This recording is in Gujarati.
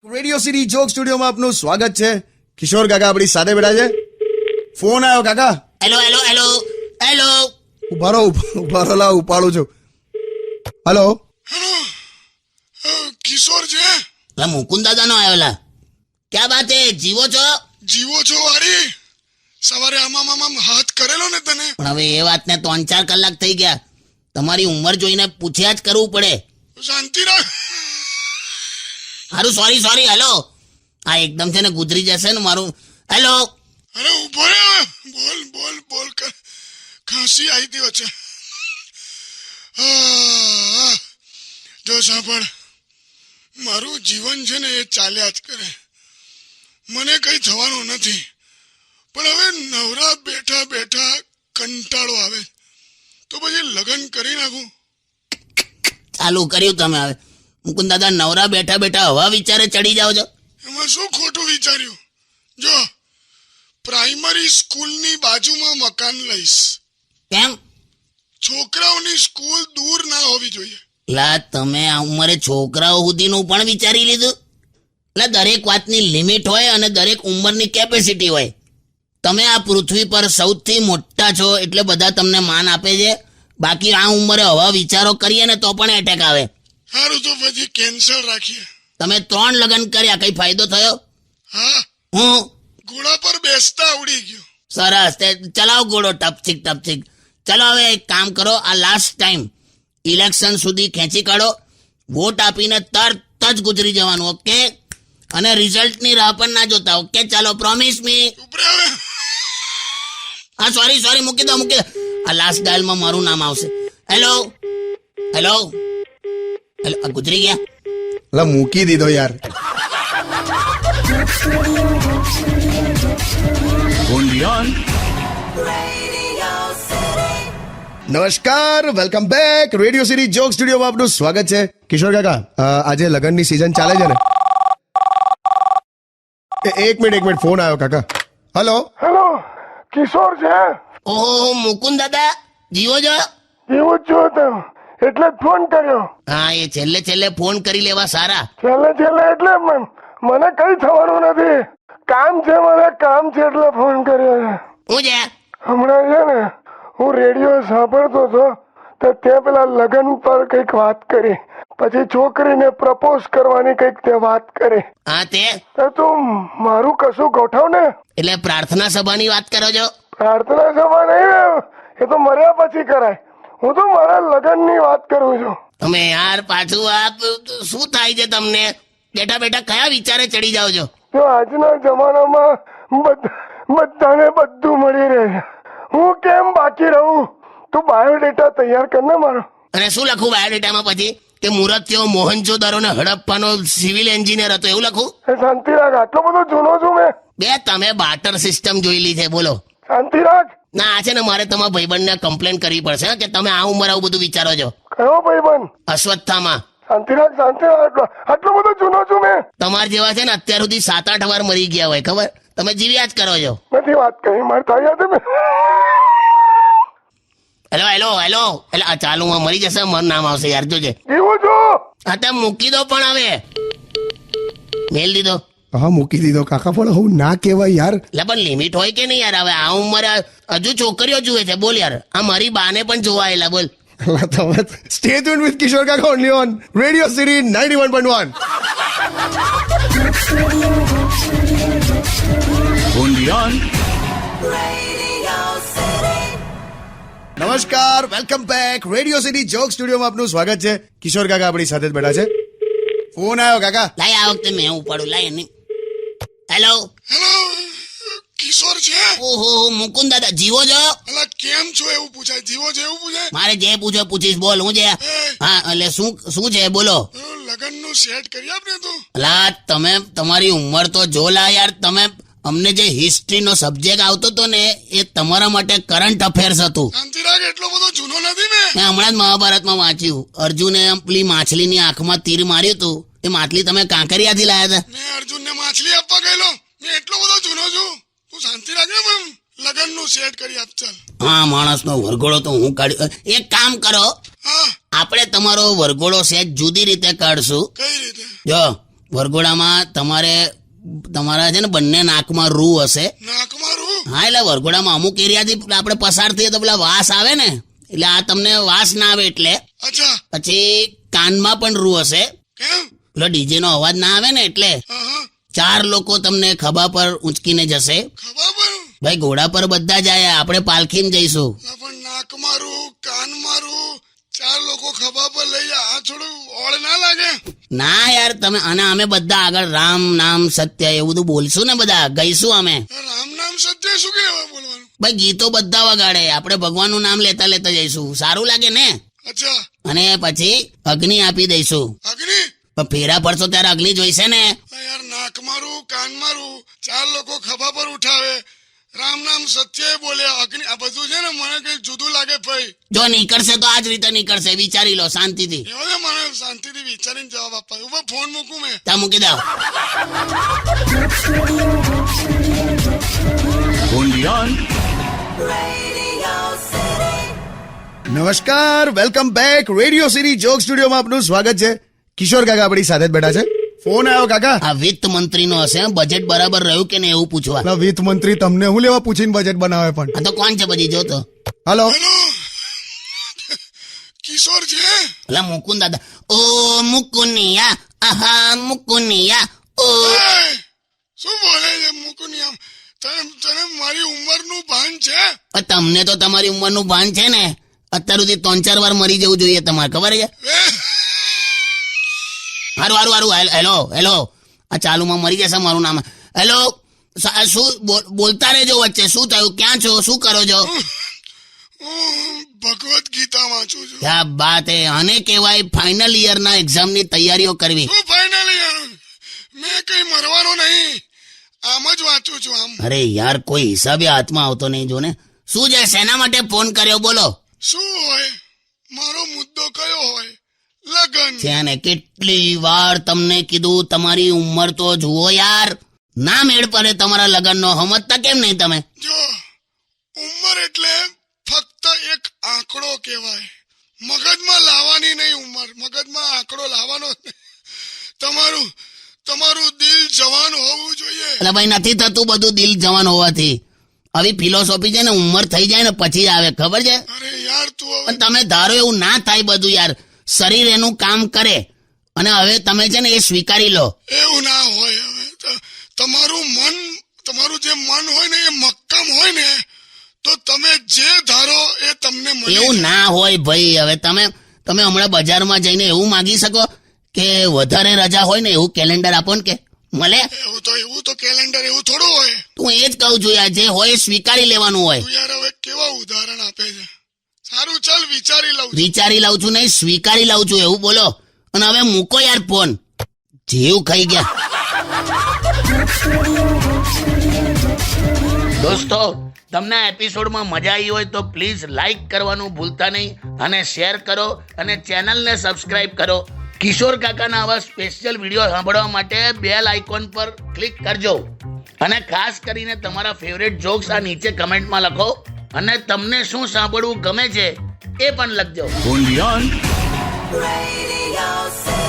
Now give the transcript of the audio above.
રેડિયો સિટી જોક સ્ટુડિયોમાં આપનું સ્વાગત છે. કિશોર કાકા આપણી સાથે બેઠા છે. ફોન આવ્યો કાકા. Hello hello hello hello. ઉભા રહો લા ઉપાડું છું. હેલો કિશોર છે? લા મુકુંદ દાદા નો આવ્યો. ક્યાં બાત હે, જીવો છો? જીવો છો વારી? સવારે આમાં હાથ કરેલો ને તને? પણ હવે એ વાતને 3-4 કલાક થઈ ગયા. તમારી ઉંમર જોઈને પૂછ્યા જ કરવું પડે. શાંતિ રાખ. હારું સોરી હેલો. આ એકદમ છે ને ગુજરી જશે ને મારું. હેલો. અરે ઉભો રે. બોલ કર. ખાંસી આવી હતી વચ્ચે. જો સાંભળ, મારું જીવન છે ને એ ચાલ્યા જ કરે. મને કઈ થવાનું નથી, પણ હવે નવરા બેઠા બેઠા કંટાળો આવે તો પછી લગ્ન કરી નાખું. ચાલુ કર્યું તમે હવે. મુકુંદ દાદા નવરા બેઠા બેઠા હવા વિચારે ચડી જાઓ છો. એમાં શું ખોટું વિચાર્યું? જો, પ્રાઇમરી સ્કૂલની બાજુમાં મકાન લઈશ. કેમ? છોકરાઓની સ્કૂલ દૂર ના હોવી જોઈએ. લા તમે આ ઉંમરે છોકરાઓ સુધીનું પણ વિચારી લીધું? એટલે દરેક વાતની લિમિટ હોય અને દરેક ઉંમરની કેપેસિટી હોય. તમે આ પૃથ્વી પર સૌથી મોટા છો એટલે બધા તમને માન આપે છે. બાકી આ ઉંમરે હવા વિચારો કરીએ ને તો પણ એટેક આવે. સારું, તો પછી કેન્સલ રાખીએ. તમે 3 લગ્ન કર્યા, કઈ ફાયદો થયો? હા, હું ઘોડા પર બેસતા આવડી ગયું. સરસ, તે ચલાવો ઘોડો ટપચીક. ચલો હવે એક કામ કરો, આ લાસ્ટ ટાઈમ ઇલેક્શન સુધી ખેંચી કાઢો. વોટ આપીને તરત જ ગુજરી જવાનું, ઓકે? અને રિઝલ્ટની રાહ પણ ના જોતા, ઓકે? ચાલો, પ્રોમિસ મી. ઉપરે આવે. હા સોરી, મૂકી દો. આ લાસ્ટ ડાયલમાં મારું નામ આવશે. હેલો. આ ગુજરી ગયા. લા મૂકી દીધો યાર. નમસ્કાર, welcome back. Radio city joke સ્ટુડિયોમાં આપનું સ્વાગત છે. કિશોર કાકા, આજે લગ્નની સિઝન ચાલે છે ને? એક મિનિટ ફોન આવ્યો કાકા. હેલો. હેલો, કિશોર છે? ઓહો મુકુંદ દાદા, જીવો છો? એવું જ જો તેમ એટલે જ ફોન કર્યો. હા, એ છેલ્લે ફોન કરી લેવા સારા. છેલ્લે એટલે મને કઈ થવાનું નથી. કામ છે એટલે ફોન કર્યો છે. હું છે? હમણાં છે ને હું રેડિયો સાંભળતો હતો તો ત્યાં પેલા લગ્ન પર કઈક વાત કરી, પછી છોકરીને પ્રપોઝ કરવાની કઈક તે વાત કરી. હા, તે તો તું મારું કશું ગોઠવ ને. એટલે પ્રાર્થના સભાની વાત કરો છો? પ્રાર્થના સભા નહીં, એ તો મર્યા પછી કરાય. હું તો મારા લગ્નની વાત કરું છું. તમે યાર પાછું આ શું થાય છે તમને? બેઠા કયા વિચારે ચડી જાઓ છો? જો આજના જમાનામાં બધાને બધું મળી રહે છે, હું કેમ બાકી રહું? તું બાયોડેટા તૈયાર કર ને મારો. અને શું લખું બાયોડેટામાં પછી? કે મુરત્યો મોહનજોદારો ને હડપ્પાનો સિવિલ એન્જિનિયર હતો એવું લખું? શાંતિ રાખ, આટલો બધો જૂનો છું મેં. તમે બાટર સિસ્ટમ જોયેલી છે, બોલો. શાંતિ રાખ. ના, આ છે ને મારે તમારા ભાઈબંધને કમ્પ્લેન કરવી પડશે કે તમે આ ઉંમર આવું બધું વિચારો છો. કયો ભાઈબંધ? અશ્વત્થામાં. શાંતિ રાખ. આટલો બધો જૂનો છું મેં. તમારા જેવા છે ને અત્યાર સુધી 7-8 વાર મરી ગયા હોય, ખબર? તમે જીવ્યા જ કરો છો. નથી વાત કરી મારે તારી યાદ મેં. હેલો આ ચાલુ મરી જશે, મારું નામ આવશે યાર, જોજે. એવું છું. હા, તમે મૂકી દો પણ હવે. મેલ દીધો? હા, મૂકી દીધો કાકા, પણ હું ના કહેવાય યાર. એટલે પણ લિમિટ હોય કે નહીં યાર? હવે આ ઉંમરે હજુ છોકરીઓ જુએ છે, બોલ યાર. આ મારી બાને પણ જોવા આવેલા, બોલ. સ્ટે ટ્યુન વિથ કિશોર કાકા ઓનલી ઓન રેડિયો સિટી 91.1. નમસ્કાર, welcome back. Radio city joke સ્ટુડિયોમાં આપનું સ્વાગત છે. કિશોર કાકા આપણી સાથે જ બેઠા છે. ફોન આવ્યો કાકા. લાય, આ વખતે મેં ઉપાડું, લાય એની. હેલો. કિશોર છે? ઓહો મુકુંદ દાદા, જીવો છો? અલા કેમ છો એવું પૂછાય? જીવો છે એવું પૂછાય? મારે જે પૂછો પૂછીશ, બોલ. હું છે? હા, એટલે શું છે, બોલો. લગ્ન નું સેટ કરી આપને તું. અલા તમે તમારી ઉંમર તો જો લા યાર. તમે અમને જે હિસ્ટ્રી નો સબ્જેક્ટ આવતો હતો ને એ તમારા માટે કરંટ અફેર્સ હતું. શાંતિ રાખ, એટલો બધો જૂનો નથી મેં. મેં હમણાં જ મહાભારતમાં વાંચ્યું. અર્જુને પેલી માછલીની આંખમાં તીર માર્યું હતું. એ માછલી તમે કાંકરિયાથી લાયા હતા. મેં અર્જુનને માછલી આપવા ગયેલો. મેં એટલો બધો જૂનો છું. તું શાંતિ રાખ ને, લગ્ન નું સેટ કરી આપ. ચાલ. હા, માણસનો વરઘોડો તો હું કાઢ્યો. એક કામ કરો, હા, આપણે તમારો વરઘોડો સેજ જુદી રીતે કાઢશું. કઈ રીતે? જો વરઘોડામાં તમારા છે ને બંને નાકમાં રૂ હશે. નાક મારું હા, એટલે વરઘોડામાં અમુક એરિયાથી આપણે પસાર થઈએ તો પેલા વાસ આવે ને, એટલે આ તમને વાસ ના આવે એટલે. અચ્છા પછી કાનમાં પણ રૂ હશે, કેમ પેલો ડીજે નો અવાજ ના આવે ને એટલે. હા 4 લોકો તમને ખભા પર ઊંચકીને જશે. ખબર પણ ભાઈ ઘોડા પર બધા જાય, આપણે પાલખીમાં જઈશું. પણ નાક મારું કાન મારું 4 લોકો ખભા પર લઈ જાય, આ થોડું ઓળ ના લાગે? ના યાર, તમે અને અમે બધા આગળ રામ નામ સત્ય એવું બધું બોલશું ને, બધા ગઈશું અમે. રામ નામ સત્ય શું કહેવાય બોલવાનું? ભાઈ ગીતો બધા વગાડે, આપણે ભગવાનનું નામ લેતા લેતા જઈશું, સારું લાગે ને. અચ્છા અને પછી અગ્નિ આપી દઈશું. અગ્નિ? પણ ફેરા પડશો ત્યારે અગ્નિ જોઈશે ને. યાર નાક મારું કાન મારું 4 લોકો ખભા પર ઉઠાવે, રામ નામ સત્ય બોલે, અગ્નિ, આ બધું છે ને મને કઈ જુદું લાગે ભાઈ. જો નીકળશે તો આ જ રીતે નીકળશે, વિચારી લો શાંતિથી. એવો છે, મને શાંતિથી વિચારીને જવાબ આપવા. ઉપર ફોન મૂકું મેં. ત્યાં મૂકી દો. નમસ્કાર, welcome back. Radio city joke સ્ટુડિયોમાં આપનું સ્વાગત છે. કિશોર કાકા આપણી સાથે જ બેઠા છે. ફોન આવ્યો કાકા. આ વિત્ત મંત્રીનો હશે, બજેટ બરાબર રહ્યું કે નહીં એવું પૂછવા. પેલા વિત્ત મંત્રી તમને હું લેવા પૂછીને બજેટ બનાવે પણ. આ તો કોણ છે પછી જો તો. હલો, હેલો કિશોર છે? પેલા મુકુંદ દાદા. ઓ મુકુનિયા, આહા મુકુનિયા, ઓ. એ, શું બોલે છે મુકુનિયામ? તને મારી ઉંમરનું ભાન છે? પણ તમને તો તમારી ઉંમરનું ભાન છે ને. અત્યાર સુધી 3-4 વાર મરી જવું જોઈએ તમારે, ખબર છે? હારું હેલો હેલો, આ ચાલુમાં મરી જશે મારું નામ. હેલો, શું બોલતા રહેજો વચ્ચે. શું થયું, ક્યાં છો, શું કરો છો? હું ભગવત ગીતા વાંચું છું. ક્યાં બાત હે. આને કહેવાય ફાઇનલ યરના એક્ઝામની તૈયારીઓ કરવી. શું ફાઇનલી મેં કઈ મરવાનો નહીં, આમ જ વાંચું છું આમ. અરે યાર, કોઈ હિસાબે હાથમાં આવતો નહીં જો ને. શું છે, શેના માટે ફોન કર્યો બોલો? શું હોય, મારો મુદ્દો કયો હોય? લગન. છે ને, કેટલી વાર તમને કીધું, તમારી ઉંમર તો જુઓ યાર. ના મેળ પડે તમારા લગ્નનો, સમજતા કેમ નહીં તમે? જો ઉંમર એટલે ફક્ત એક આંકડો કહેવાય, મગજમાં લાવવાની નહીં ઉંમર, મગજમાં આંકડો લાવવાનો જ નહીં. તમારું દિલ જવાન હોવું જોઈએ. એટલે ભાઈ નથી થતું બધું દિલ જવાન હોવાથી. આવી ફિલોસોફી છે ને, ઉંમર થઈ જાય ને પછી આવે, ખબર છે? અરે યાર તું હવે પણ તમે ધારો એવું ના થાય બધું યાર. શરીર એનું કામ કરે અને હવે તમે છે ને એ સ્વીકારી લો. એવું ના હોય. હવે તમારું જે મન હોય ને એ મક્કમ હોય ને તો તમે જે ધારો એ તમને મળે. એવું ના હોય ભાઈ. હવે તમે હમણાં બજારમાં જઈને એવું માગી શકો કે વધારે રજા હોય ને એવું કેલેન્ડર આપો ને કે મળે. એવું તો કેલેન્ડર એવું થોડું હોય. તું એ જ કહું છું યાર, જે હોય એ સ્વીકારી લેવાનું હોય. તું યાર હવે કેવા ઉદાહરણ આપે છે. સારું ચાલ વિચારી લઉં છું. વિચારી લઉં છું નહીં, સ્વીકારી લઉં છું એવું બોલો. અને હવે મૂકો યાર ફોન, જીવ ખાઈ ગયા. દોસ્તો, તમને આ એપિસોડમાં મજા આવી હોય તો પ્લીઝ લાઈક કરવાનું ભૂલતા નહીં અને શેર કરો અને ચેનલને સબસ્ક્રાઇબ કરો. કિશોર કાકાના આવા સ્પેશિયલ વિડીયો સાંભળવા માટે બેલ આઇકોન પર ક્લિક કરજો. અને ખાસ કરીને તમારા ફેવરેટ જોક્સ આ નીચે કમેન્ટમાં લખો અને તમને શું સાંભળવું ગમે છે એ પણ લખજો. only on Radio City.